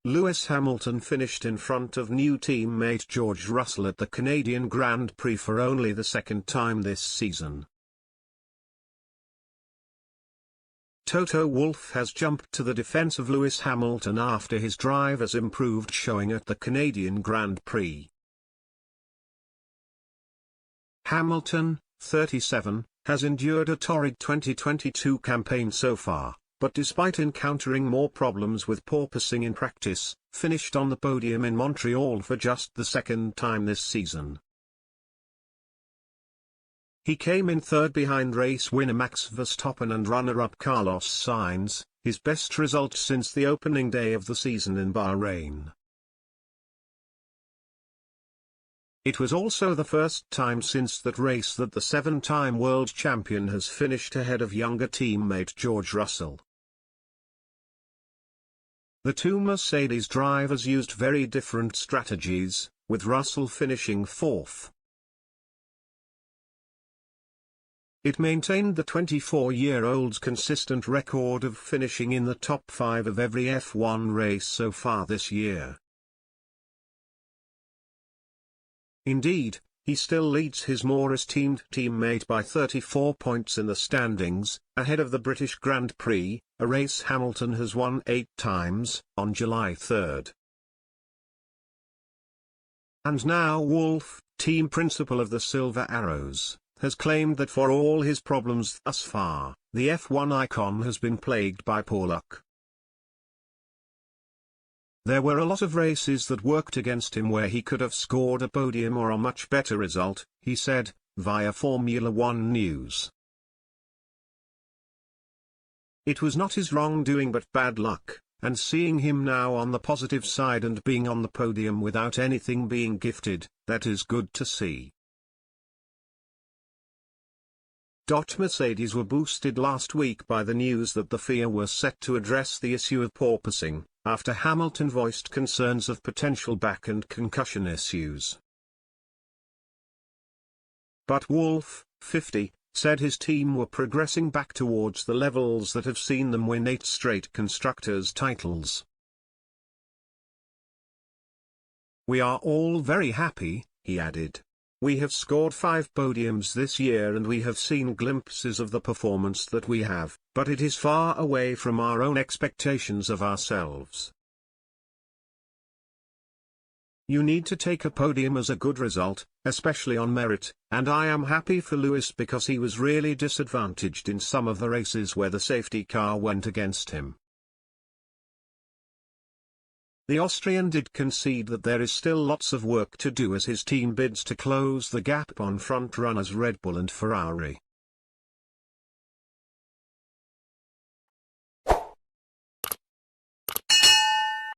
Lewis Hamilton finished in front of new teammate George Russell at the Canadian Grand Prix for only the second time this season. Toto Wolff has jumped to the defense of Lewis Hamilton after his driver's improved showing at the Canadian Grand Prix. Hamilton, 37, has endured a torrid 2022 campaign so far, but despite encountering more problems with porpoising in practice, finished on the podium in Montreal for just the second time this season. He came in third behind race winner Max Verstappen and runner-up Carlos Sainz, his best result since the opening day of the season in Bahrain. It was also the first time since that race that the seven-time world champion has finished ahead of younger teammate George Russell. The two Mercedes drivers used very different strategies, with Russell finishing fourth. It maintained the 24-year-old's consistent record of finishing in the top 5 of every F1 race so far this year. Indeed, he still leads his more esteemed teammate by 34 points in the standings, ahead of the British Grand Prix, a race Hamilton has won 8 times, on July 3. And now Wolff, team principal of the Silver Arrows, has claimed that for all his problems thus far, the F1 icon has been plagued by poor luck. There were a lot of races that worked against him where he could have scored a podium or a much better result, he said, via Formula One News. It was not his wrongdoing but bad luck, and seeing him now on the positive side and being on the podium without anything being gifted, that is good to see. Mercedes were boosted last week by the news that the FIA were set to address the issue of porpoising, after Hamilton voiced concerns of potential back and concussion issues. But Wolff, 50, said his team were progressing back towards the levels that have seen them win 8 straight constructors' titles. "We are all very happy," he added. "We have scored 5 podiums this year and we have seen glimpses of the performance that we have, but it is far away from our own expectations of ourselves. You need to take a podium as a good result, especially on merit, and I am happy for Lewis because he was really disadvantaged in some of the races where the safety car went against him." The Austrian did concede that there is still lots of work to do as his team bids to close the gap on front-runners Red Bull and Ferrari.